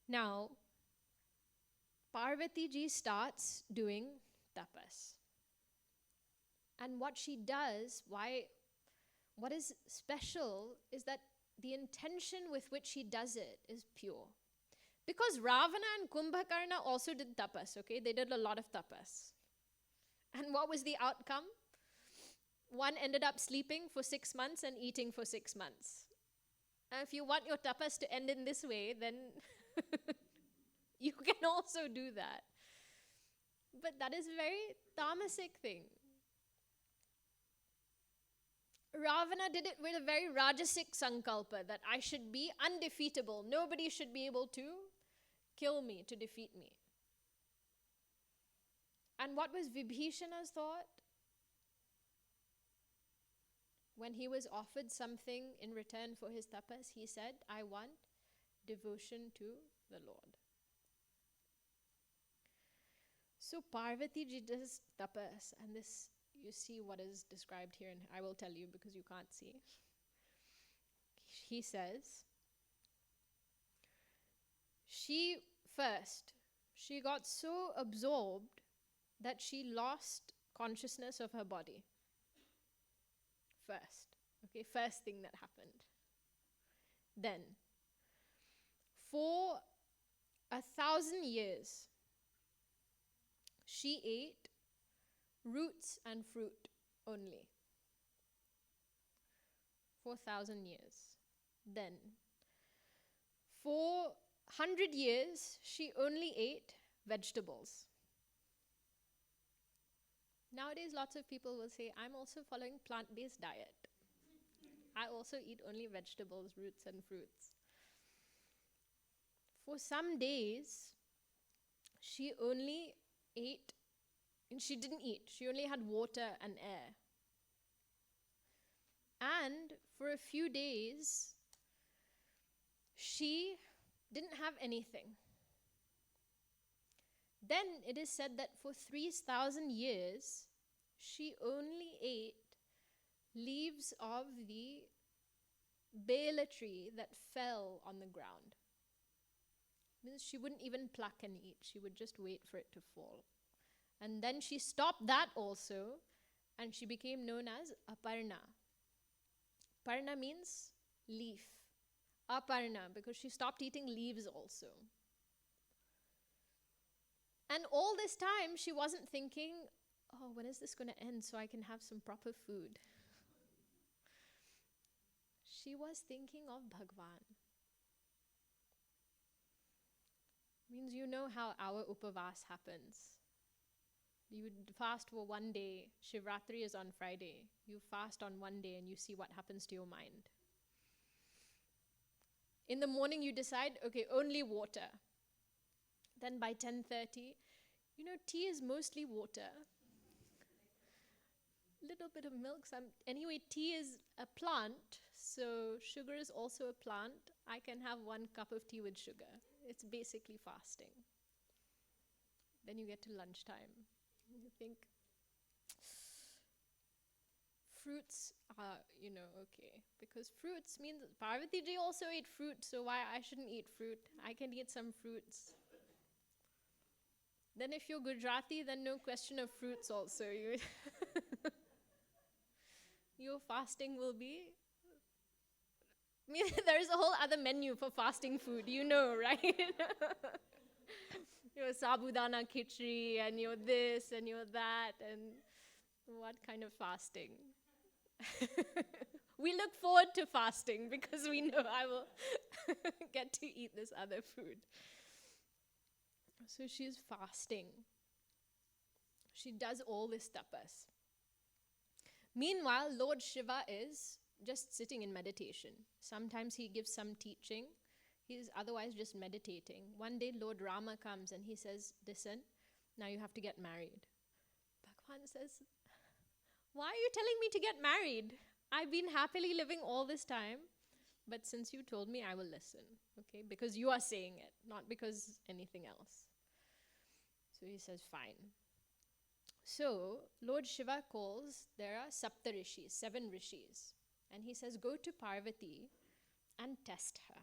Now, Parvati ji starts doing tapas. And what she does, what is special is that the intention with which she does it is pure. Because Ravana and Kumbhakarna also did tapas, okay? They did a lot of tapas. And what was the outcome? One ended up sleeping for 6 months and eating for 6 months. And if you want your tapas to end in this way, then you can also do that. But that is a very tamasic thing. Ravana did it with a very rajasic sankalpa, that I should be undefeatable. Nobody should be able to kill me, to defeat me. And what was Vibhishana's thought? When he was offered something in return for his tapas, he said, I want devotion to the Lord. So Parvati ji does tapas, and this, you see what is described here, and I will tell you because you can't see. He says, she got so absorbed that she lost consciousness of her body. First thing that happened. Then, for 1,000 years, she ate roots and fruit only. For 1,000 years. Then, for 100 years, she only ate vegetables. Nowadays, lots of people will say, I'm also following plant-based diet. I also eat only vegetables, roots and fruits. For some days, she only ate, and she didn't eat. She only had water and air. And for a few days, she didn't have anything. Then it is said that for 3,000 years, she only ate leaves of the bela tree that fell on the ground. Means she wouldn't even pluck and eat. She would just wait for it to fall. And then she stopped that also, and she became known as Aparna. Parna means leaf. Aparna, because she stopped eating leaves also. And all this time, she wasn't thinking, oh, when is this going to end so I can have some proper food? She was thinking of Bhagwan. Means you know how our upavas happens. You would fast for one day. Shivratri is on Friday. You fast on one day and you see what happens to your mind. In the morning you decide, okay, only water. Then by 10:30, tea is mostly water. Little bit of milk. Anyway, tea is a plant, so sugar is also a plant. I can have 1 cup of tea with sugar. It's basically fasting. Then you get to lunchtime. You think, fruits are, okay. Because fruits means, Parvati ji also ate fruit, so why I shouldn't eat fruit? I can eat some fruits. Then if you're Gujarati, then no question of fruits also. Your fasting will be... there's a whole other menu for fasting food, right? Your sabudana khichdi, and your this, and your that, and what kind of fasting? We look forward to fasting because we know I will get to eat this other food. So she's fasting. She does all this tapas. Meanwhile, Lord Shiva is just sitting in meditation. Sometimes he gives some teaching. He's otherwise just meditating. One day, Lord Rama comes and he says, listen, now you have to get married. Bhagwan says, why are you telling me to get married? I've been happily living all this time, but since you told me, I will listen, okay? Because you are saying it, not because anything else. So he says, fine. So Lord Shiva calls, there are Sapta Rishis, 7 Rishis. And he says, go to Parvati and test her.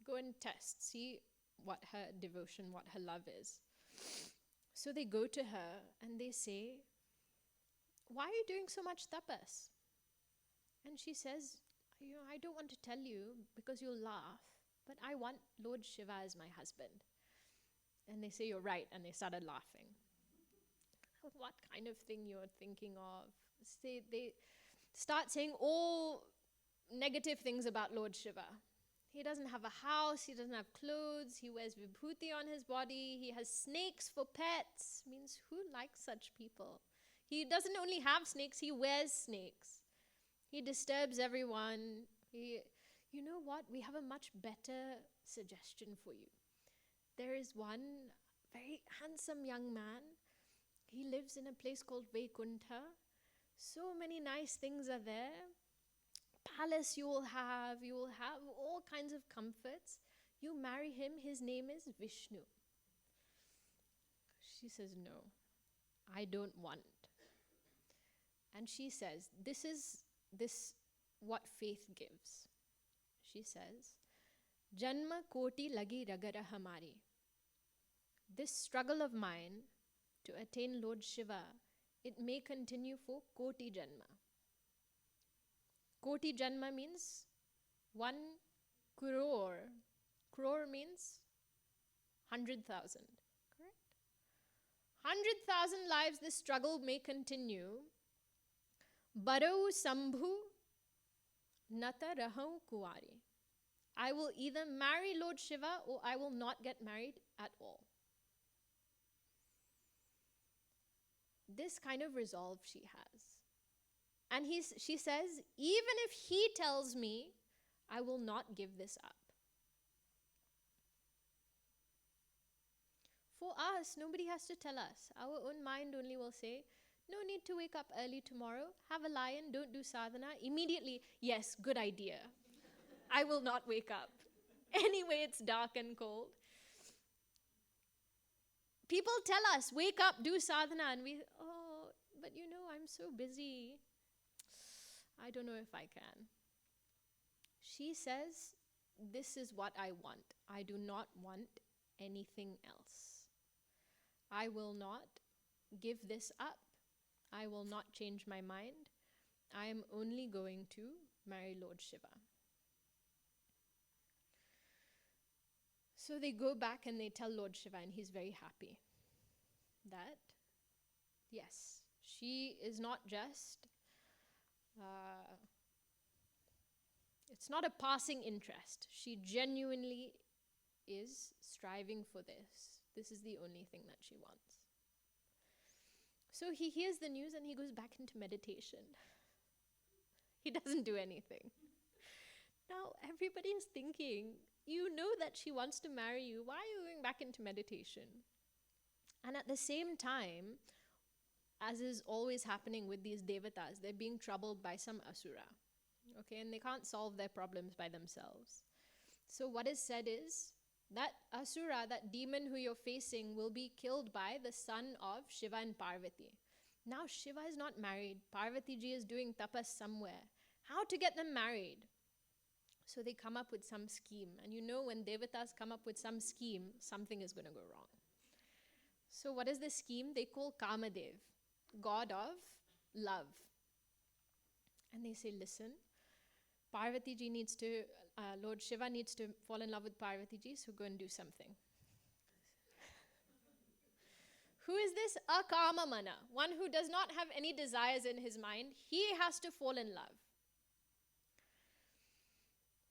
Go and test, see what her devotion, what her love is. So they go to her and they say, why are you doing so much tapas? And she says, I don't want to tell you because you'll laugh, but I want Lord Shiva as my husband. And they say, you're right. And they started laughing. What kind of thing you're thinking of? They start saying all negative things about Lord Shiva. He doesn't have a house, he doesn't have clothes, he wears vibhuti on his body, he has snakes for pets. Means who likes such people? He doesn't only have snakes, he wears snakes. He disturbs everyone. You know what? We have a much better suggestion for you. There is one very handsome young man. He lives in a place called Vaikuntha. So many nice things are there. Palace you will have all kinds of comforts. You marry him, his name is Vishnu. She says, no, I don't want. And she says, this what faith gives. She says, Janma koti lagi ragara hamari. This struggle of mine to attain Lord Shiva, it may continue for koti janma. Koti janma means 1 crore. Crore means 100,000. Correct? 100,000 lives this struggle may continue. Barau sambhu nata rahau kuwari. I will either marry Lord Shiva or I will not get married at all. This kind of resolve she has. And she says, even if he tells me, I will not give this up. For us, nobody has to tell us. Our own mind only will say, no need to wake up early tomorrow. Have a lion, don't do sadhana. Immediately, yes, good idea. I will not wake up. Anyway, it's dark and cold. People tell us, wake up, do sadhana. And we, but I'm so busy. I don't know if I can. She says, this is what I want. I do not want anything else. I will not give this up. I will not change my mind. I am only going to marry Lord Shiva. So they go back and they tell Lord Shiva, and he's very happy that, yes, she is not just, it's not a passing interest. She genuinely is striving for this. This is the only thing that she wants. So he hears the news and he goes back into meditation. He doesn't do anything. Now everybody is thinking, you know that she wants to marry you. Why are you going back into meditation? And at the same time, as is always happening with these devatas, they're being troubled by some asura. Okay, and they can't solve their problems by themselves. So what is said is, that asura, that demon who you're facing, will be killed by the son of Shiva and Parvati. Now Shiva is not married. Parvati ji is doing tapas somewhere. How to get them married? So they come up with some scheme. And when devatas come up with some scheme, something is going to go wrong. So what is the scheme? They call Kamadev, god of love. And they say, listen, Parvati ji needs to, Lord Shiva needs to fall in love with Parvati ji, so go and do something. Who is this Akamamana? One who does not have any desires in his mind. He has to fall in love.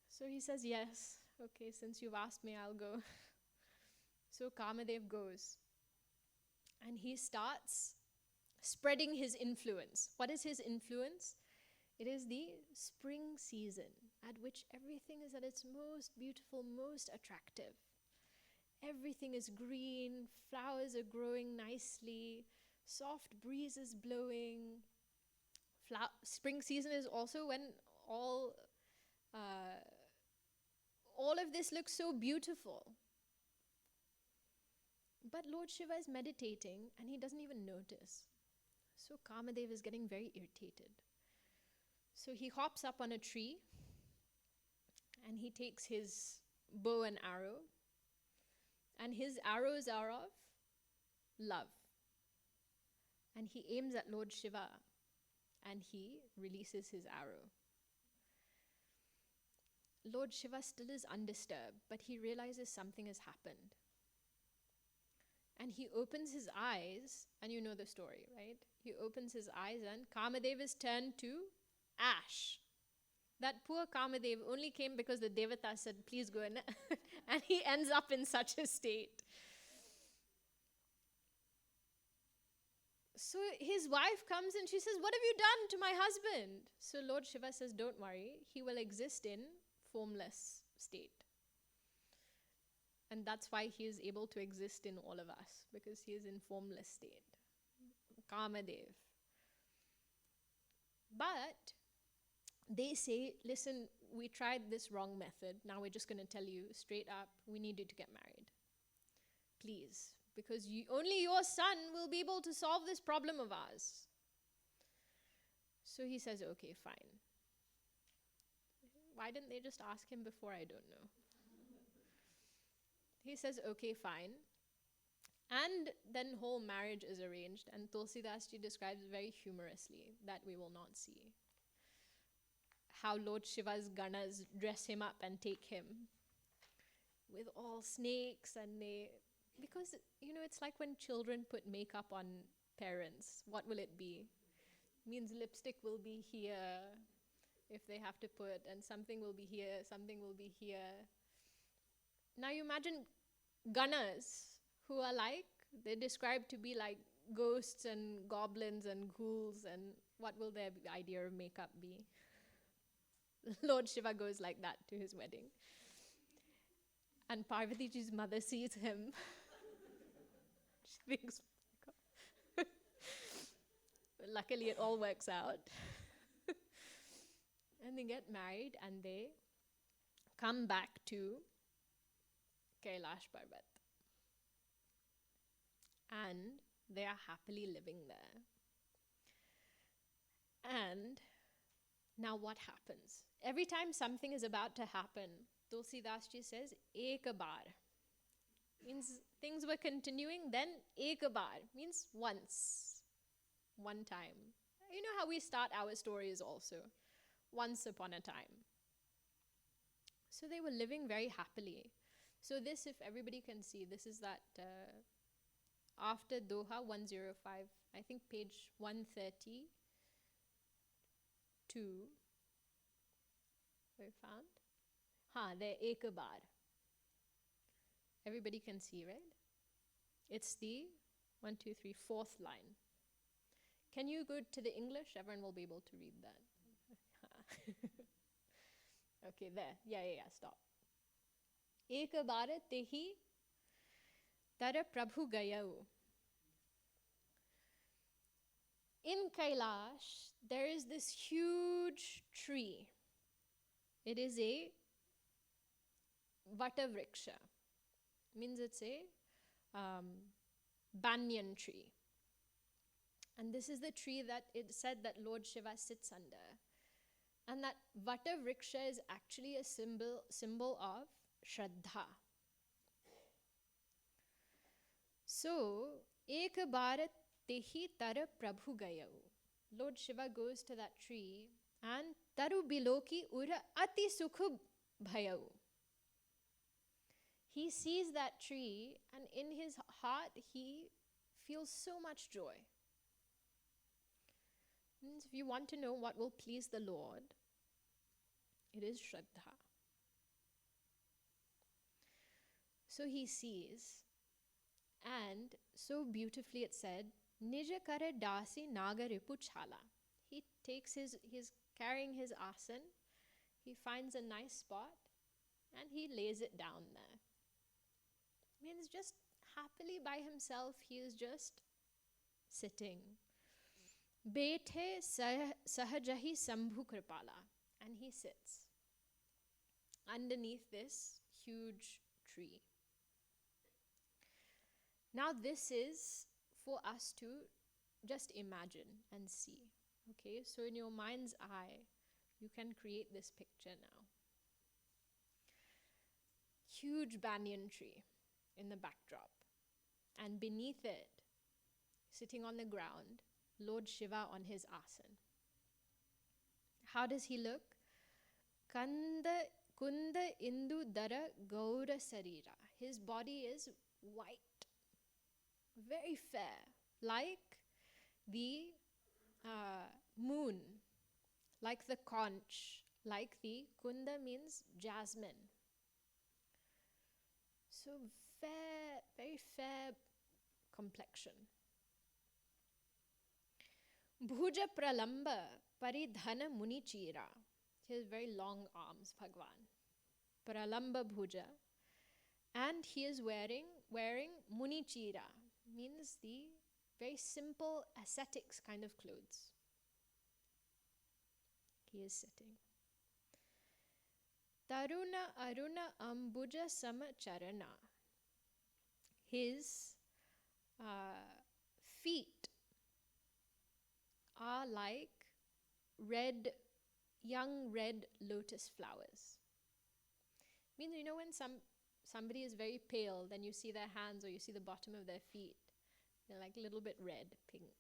So he says, yes, okay, since you've asked me, I'll go. So Kamadev goes. And he starts spreading his influence. What is his influence? It is the spring season at which everything is at its most beautiful, most attractive. Everything is green, flowers are growing nicely, soft breezes blowing. Spring season is also when all of this looks so beautiful. But Lord Shiva is meditating and he doesn't even notice. So Kamadev is getting very irritated. So he hops up on a tree and he takes his bow and arrow, and his arrows are of love. And he aims at Lord Shiva, and he releases his arrow. Lord Shiva still is undisturbed, but he realizes something has happened. And he opens his eyes, and you know the story, right? He opens his eyes and Kamadev is turned to ash. That poor Kamadev only came because the Devata said, please go and and he ends up in such a state. So his wife comes and she says, what have you done to my husband? So Lord Shiva says, don't worry, he will exist in formless state. And that's why he is able to exist in all of us, because he is in formless state. Kamadev. But they say, listen, we tried this wrong method. Now we're just going to tell you straight up, we need you to get married. Please. Because only your son will be able to solve this problem of ours. So he says, okay, fine. Why didn't they just ask him before? I don't know. He says, okay, fine. And then whole marriage is arranged, and Tulasidasji describes very humorously that we will not see. How Lord Shiva's ganas dress him up and take him with all snakes, and because, it's like when children put makeup on parents. What will it be? Means lipstick will be here if they have to put, and something will be here, something will be here. Now you imagine ganas who are they're described to be like ghosts and goblins and ghouls, and what will their idea of makeup be? Lord Shiva goes like that to his wedding. And Parvatiji's mother sees him. She thinks, luckily it all works out. And they get married and they come back to Kailash Parbat. And they are happily living there. And now what happens? Every time something is about to happen, Tulasidasji says, ek bar. Means things were continuing, then ek bar. Means once. One time. You know how we start our stories also. Once upon a time. So they were living very happily. So this, if everybody can see, this is that after Doha 105, I think page 132. We found? There, ek bar. Everybody can see, right? It's the 1, 2, 3, 4th line. Can you go to the English? Everyone will be able to read that. Okay, there. Yeah, stop. Ek bar tehi tara prabhu gayau. In Kailash, there is this huge tree. It is a Vatavriksha. Means it's a banyan tree. And this is the tree that it said that Lord Shiva sits under. And that Vatavriksha is actually a symbol of Shraddha. So, ek bharat tehi tara prabhu gayau. Lord Shiva goes to that tree and taru biloki ura ati sukhu bhayau. He sees that tree and in his heart he feels so much joy. Means if you want to know what will please the Lord, it is Shraddha. So he sees, and so beautifully it said, Nija kare dasi naga ripu chala. He takes he's carrying his asan, he finds a nice spot, and he lays it down there. Means just happily by himself, he is just sitting. Bethe sahajahi sambhu kripala. And he sits underneath this huge tree. Now this is for us to just imagine and see. Okay, so in your mind's eye, you can create this picture now. huge banyan tree in the backdrop. And beneath it, sitting on the ground, Lord Shiva on his asan. How does he look? Kunda Indu Dara Gaura Sarira. His body is white, very fair, like the moon, like the conch, like the Kunda means jasmine. So fair, very fair complexion. Bhuja Pralamba Paridhana Munichira. He has very long arms, Bhagwan. Pralamba Bhuja. And he is wearing Munichira, means the very simple ascetics kind of clothes. He is sitting. Taruna Aruna Ambuja Samacharana. His feet are like young red lotus flowers. Means, you know, when somebody is very pale, then you see their hands or you see the bottom of their feet. They're like a little bit red, pink.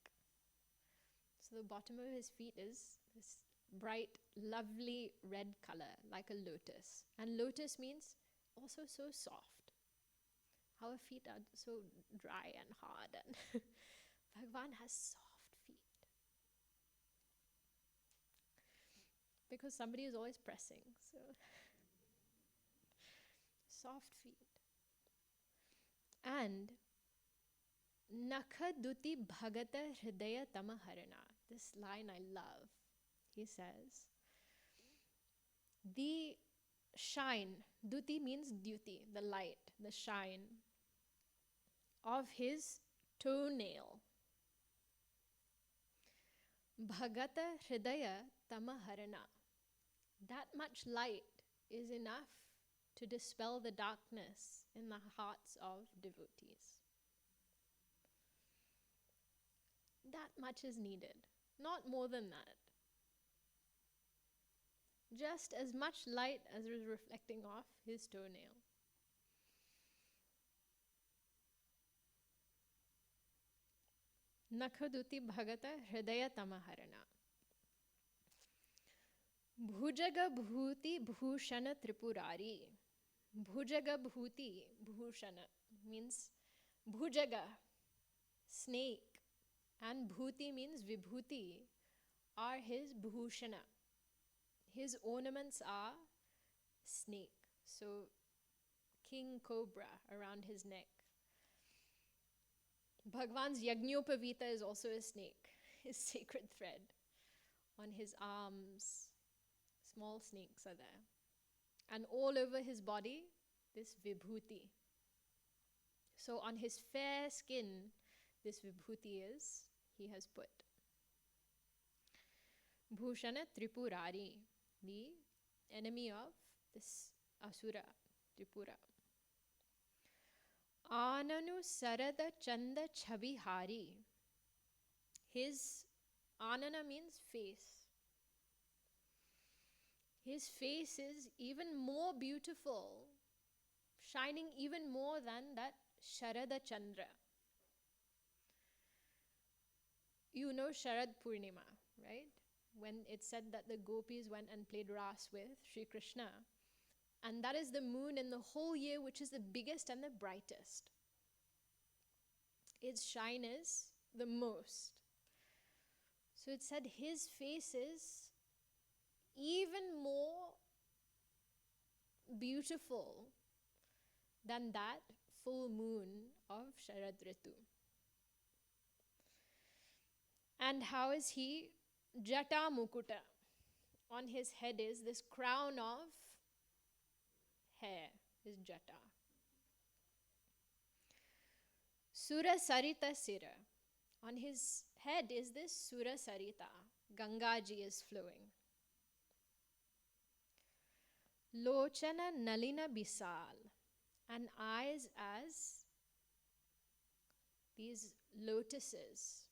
So the bottom of his feet is this bright, lovely red color, like a lotus. And lotus means also so soft. Our feet are so dry and hard, and Bhagwan has soft feet. Because somebody is always pressing, so soft feet. And Nakhaduti Bhagata Hridaya Tamaharana. This line I love. He says, the shine, Duti means duty, the light, the shine of his toenail. Bhagata Hridaya Tamaharana. That much light is enough to dispel the darkness in the hearts of devotees. That much is needed, not more than that. Just as much light as is reflecting off his toenail. Nakhaduti Bhagata Hridaya Tamaharana. Bhujaga Bhuti Bhushana Tripurari. Bhujaga Bhuti Bhushana means Bhujaga, snake, and Bhuti means Vibhuti, are his Bhushana. His ornaments are snake, so king cobra around his neck. Bhagwan's Yajnopavita is also a snake, his sacred thread. On his arms, small snakes are there. And all over his body, this Vibhuti. So on his fair skin, this Vibhuti he has put. Bhushana Tripurari, the enemy of this Asura, Tripura. Ananu Sarada Chanda Chabihari. His Anana means face. His face is even more beautiful, shining even more than that Sharada Chandra. You know Sharad Purnima, right? When it said that the gopis went and played ras with Sri Krishna. And that is the moon in the whole year which is the biggest and the brightest. Its shine is the most. So it said his face is even more beautiful than that full moon of Sharad Ritu. And how is he? Jata Mukuta. On his head is this crown of hair, his jata. Sura Sarita Sira. On his head is this Sura Sarita. Gangaji is flowing. Lochana Nalina Bisal. And eyes as these lotuses.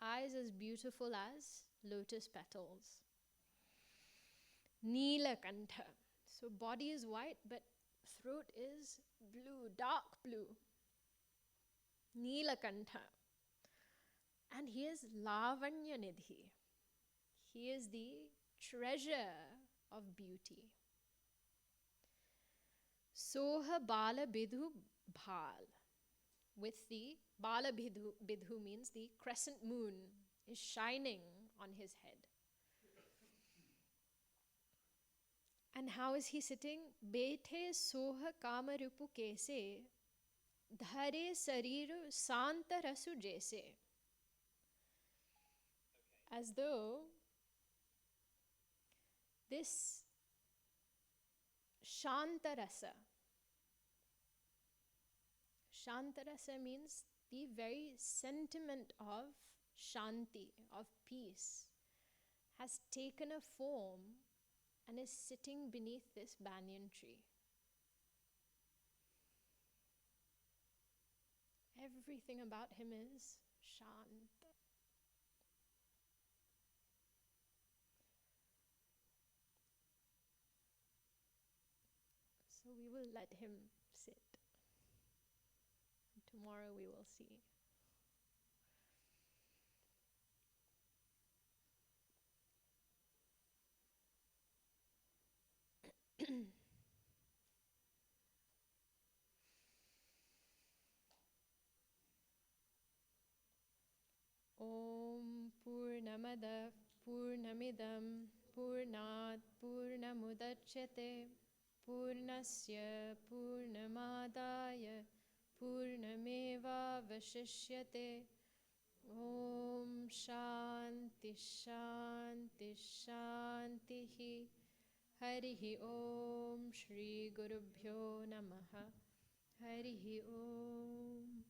Eyes as beautiful as lotus petals. Neela Kantha. So body is white, but throat is blue, dark blue. Neelakantha. And he is Lavanyanidhi. He is the treasure of beauty. Soha Bala Bidhu Bhal. With the Bala Bidhu means the crescent moon is shining on his head. And how is he sitting? Bethe Soha Kamarupu Kese Dhare Sariru Santarasu Jese. As though this Shantarasa. Shantarasa means the very sentiment of Shanti, of peace, has taken a form and is sitting beneath this banyan tree. Everything about him is Shanta. So we will let him sit. Tomorrow we will see. Om Purnamada Purnamidam Purnat Purnamudachyate Purnasya Purnamadaya Purnameva Vashishyate. Om Shanti Shanti Shantihi. Harihi Om Shri Gurubhyo Namaha. Harihi Om.